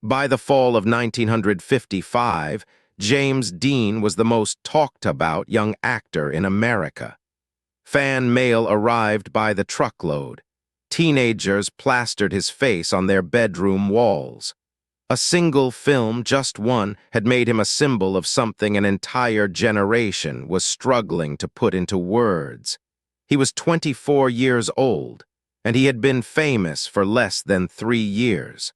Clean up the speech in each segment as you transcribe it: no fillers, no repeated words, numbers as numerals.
By the fall of 1955, James Dean was the most talked-about young actor in America. Fan mail arrived by the truckload. Teenagers plastered his face on their bedroom walls. A single film, just one, had made him a symbol of something an entire generation was struggling to put into words. He was 24 years old, and he had been famous for less than 3 years.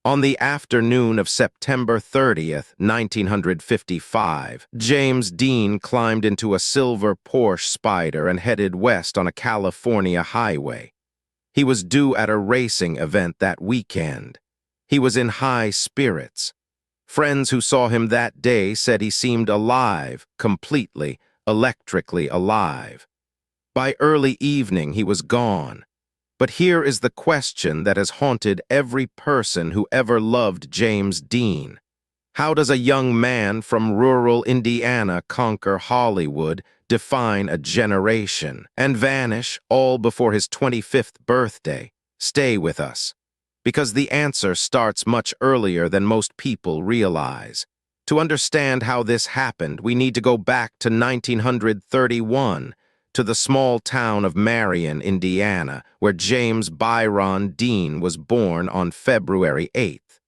On the afternoon of September 30th, 1955, James Dean climbed into a silver Porsche Spider and headed west on a California highway. He was due at a racing event that weekend. He was in high spirits. Friends who saw him that day said he seemed alive, completely, electrically alive. By early evening, he was gone. But here is the question that has haunted every person who ever loved James Dean. How does a young man from rural Indiana conquer Hollywood, define a generation, and vanish all before his 25th birthday? Stay with us, because the answer starts much earlier than most people realize. To understand how this happened, we need to go back to 1931, to the small town of Marion, Indiana, where James Byron Dean was born on February 8th.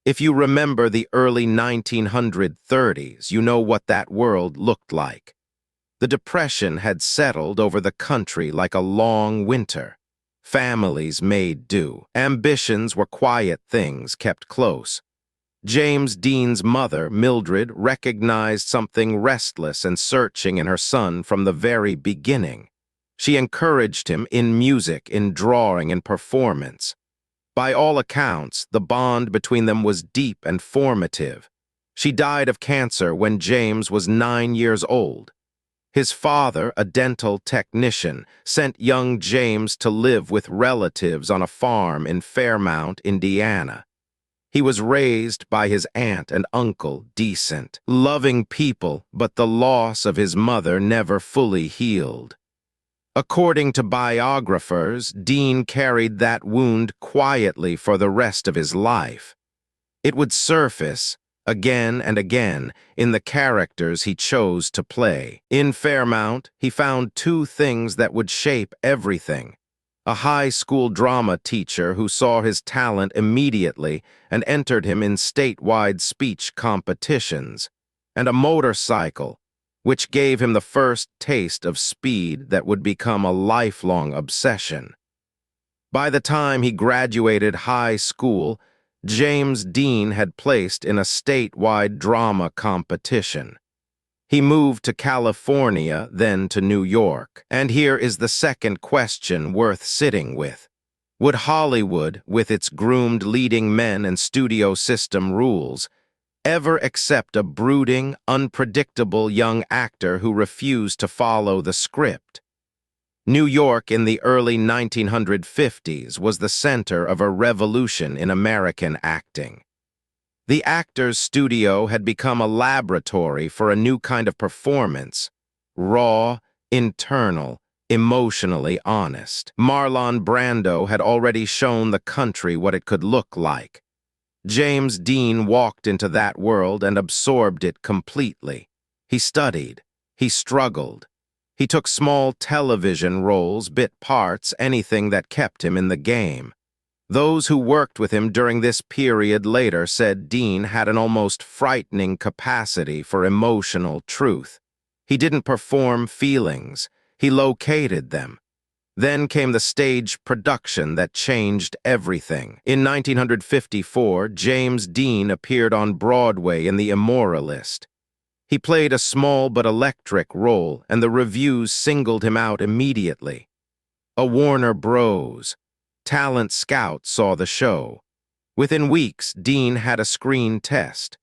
If you remember the early 1930s, you know what that world looked like. The Depression had settled over the country like a long winter. Families made do. Ambitions were quiet things kept close. James Dean's mother, Mildred, recognized something restless and searching in her son from the very beginning. She encouraged him in music, in drawing, and performance. By all accounts, the bond between them was deep and formative. She died of cancer when James was 9 years old. His father, a dental technician, sent young James to live with relatives on a farm in Fairmount, Indiana. He was raised by his aunt and uncle, decent, loving people, but the loss of his mother never fully healed. According to biographers, Dean carried that wound quietly for the rest of his life. It would surface, again and again, in the characters he chose to play. In Fairmount, he found two things that would shape everything: a high school drama teacher who saw his talent immediately and entered him in statewide speech competitions, and a motorcycle, which gave him the first taste of speed that would become a lifelong obsession. By the time he graduated high school, James Dean had placed in a statewide drama competition. He moved to California, then to New York. And here is the second question worth sitting with. Would Hollywood, with its groomed leading men and studio system rules, ever accept a brooding, unpredictable young actor who refused to follow the script? New York in the early 1950s was the center of a revolution in American acting. The actor's studio had become a laboratory for a new kind of performance: raw, internal, emotionally honest. Marlon Brando had already shown the country what it could look like. James Dean walked into that world and absorbed it completely. He studied. He struggled. He took small television roles, bit parts, anything that kept him in the game. Those who worked with him during this period later said Dean had an almost frightening capacity for emotional truth. He didn't perform feelings, he located them. Then came the stage production that changed everything. In 1954, James Dean appeared on Broadway in The Immoralist. He played a small but electric role, and the reviews singled him out immediately. A Warner Bros. Talent scout saw the show. Within weeks, Dean had a screen test.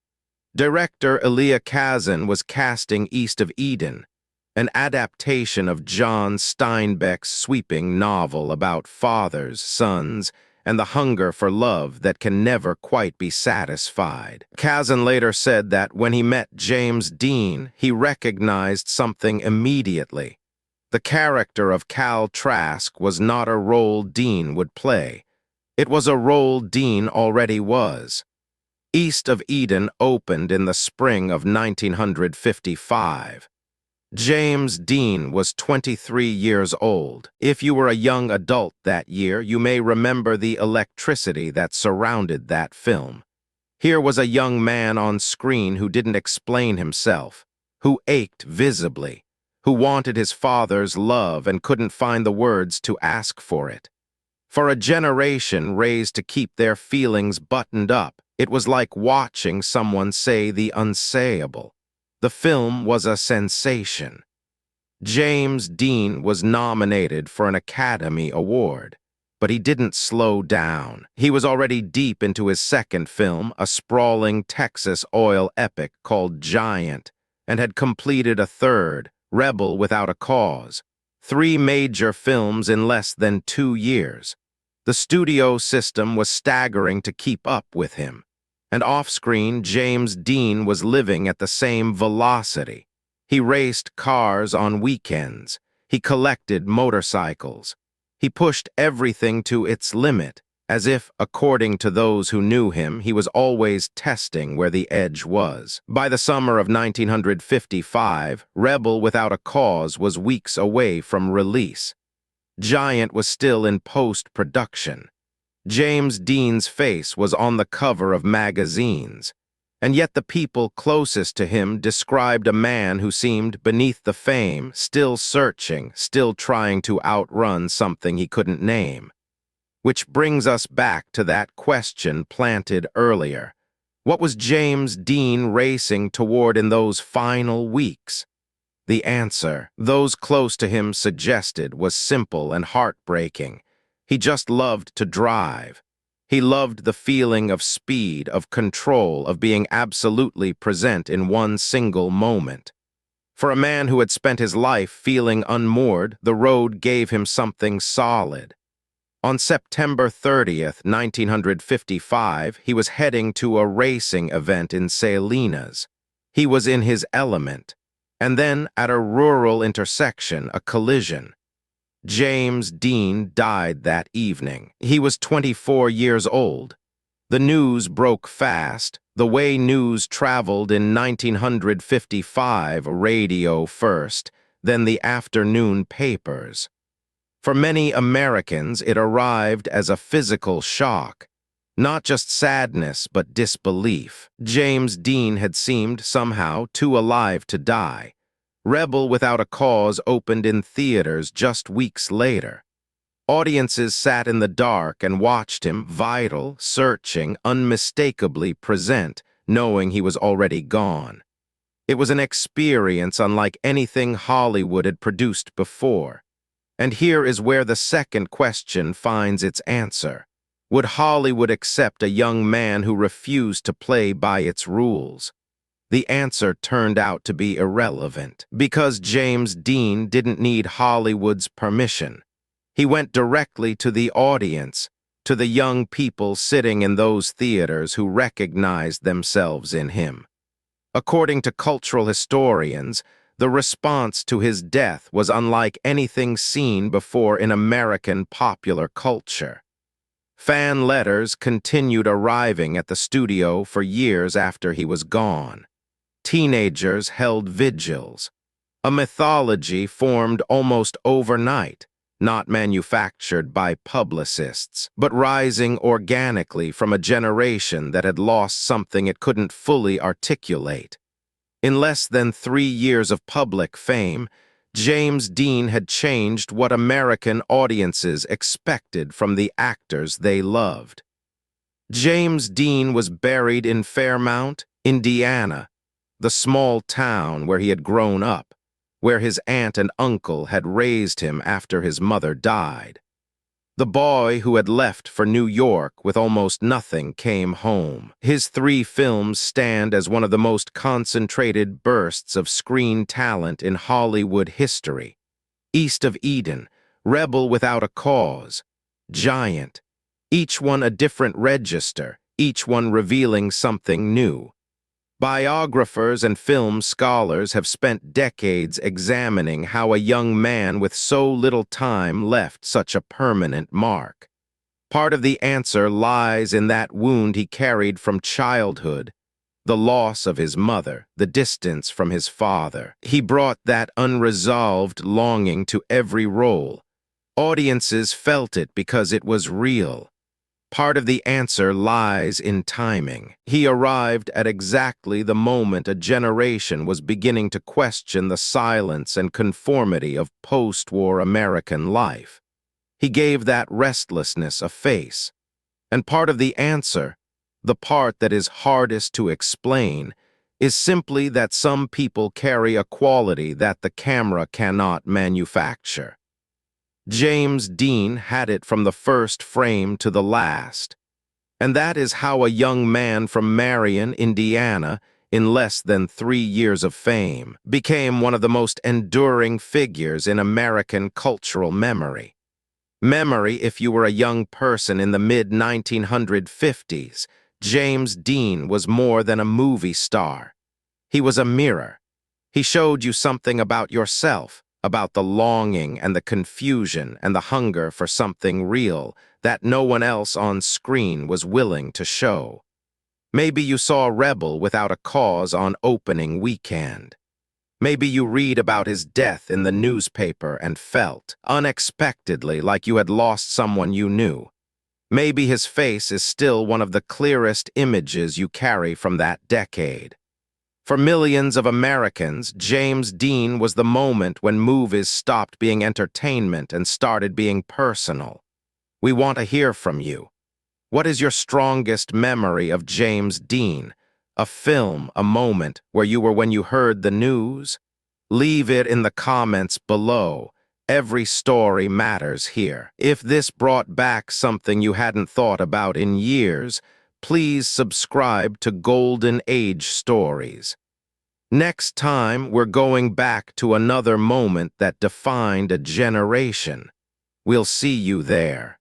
Director Elia Kazan was casting East of Eden, an adaptation of John Steinbeck's sweeping novel about fathers, sons, and the hunger for love that can never quite be satisfied. Kazan later said that when he met James Dean, he recognized something immediately. The character of Cal Trask was not a role Dean would play. It was a role Dean already was. East of Eden opened in the spring of 1955. James Dean was 23 years old. If you were a young adult that year, you may remember the electricity that surrounded that film. Here was a young man on screen who didn't explain himself, who ached visibly, who wanted his father's love and couldn't find the words to ask for it. For a generation raised to keep their feelings buttoned up, it was like watching someone say the unsayable. The film was a sensation. James Dean was nominated for an Academy Award, but he didn't slow down. He was already deep into his second film, a sprawling Texas oil epic called Giant, and had completed a third, Rebel Without a Cause. 3 major films in less than 2 years. The studio system was staggering to keep up with him, and off-screen, James Dean was living at the same velocity. He raced cars on weekends. He collected motorcycles. He pushed everything to its limit, as if, according to those who knew him, he was always testing where the edge was. By the summer of 1955, Rebel Without a Cause was weeks away from release. Giant was still in post-production. James Dean's face was on the cover of magazines, and yet the people closest to him described a man who seemed beneath the fame, still searching, still trying to outrun something he couldn't name. Which brings us back to that question planted earlier. What was James Dean racing toward in those final weeks? The answer, those close to him suggested, was simple and heartbreaking. He just loved to drive. He loved the feeling of speed, of control, of being absolutely present in one single moment. For a man who had spent his life feeling unmoored, the road gave him something solid. On September 30th, 1955, he was heading to a racing event in Salinas. He was in his element. And then, at a rural intersection, a collision. James Dean died that evening. He was 24 years old. The news broke fast, the way news traveled in 1955, radio first, then the afternoon papers. For many Americans, it arrived as a physical shock. Not just sadness, but disbelief. James Dean had seemed, somehow, too alive to die. Rebel Without a Cause opened in theaters just weeks later. Audiences sat in the dark and watched him, vital, searching, unmistakably present, knowing he was already gone. It was an experience unlike anything Hollywood had produced before. And here is where the second question finds its answer. Would Hollywood accept a young man who refused to play by its rules? The answer turned out to be irrelevant, because James Dean didn't need Hollywood's permission. He went directly to the audience, to the young people sitting in those theaters who recognized themselves in him. According to cultural historians, the response to his death was unlike anything seen before in American popular culture. Fan letters continued arriving at the studio for years after he was gone. Teenagers held vigils. A mythology formed almost overnight, not manufactured by publicists, but rising organically from a generation that had lost something it couldn't fully articulate. In less than 3 years of public fame, James Dean had changed what American audiences expected from the actors they loved. James Dean was buried in Fairmount, Indiana, the small town where he had grown up, where his aunt and uncle had raised him after his mother died. The boy who had left for New York with almost nothing came home. His 3 films stand as one of the most concentrated bursts of screen talent in Hollywood history. East of Eden, Rebel Without a Cause, Giant, each one a different register, each one revealing something new. Biographers and film scholars have spent decades examining how a young man with so little time left such a permanent mark. Part of the answer lies in that wound he carried from childhood, the loss of his mother, the distance from his father. He brought that unresolved longing to every role. Audiences felt it because it was real. Part of the answer lies in timing. He arrived at exactly the moment a generation was beginning to question the silence and conformity of post-war American life. He gave that restlessness a face. And part of the answer, the part that is hardest to explain, is simply that some people carry a quality that the camera cannot manufacture. James Dean had it from the first frame to the last. And that is how a young man from Marion, Indiana, in less than 3 years of fame, became one of the most enduring figures in American cultural memory. Memory, if you were a young person in the mid-1950s, James Dean was more than a movie star. He was a mirror. He showed you something about yourself, about the longing and the confusion and the hunger for something real that no one else on screen was willing to show. Maybe you saw Rebel without a cause on opening weekend. Maybe you read about his death in the newspaper and felt, unexpectedly, like you had lost someone you knew. Maybe his face is still one of the clearest images you carry from that decade. For millions of Americans, James Dean was the moment when movies stopped being entertainment and started being personal. We want to hear from you. What is your strongest memory of James Dean? A film, a moment where you were when you heard the news? Leave it in the comments below. Every story matters here. If this brought back something you hadn't thought about in years, please subscribe to Golden Age Stories. Next time, we're going back to another moment that defined a generation. We'll see you there.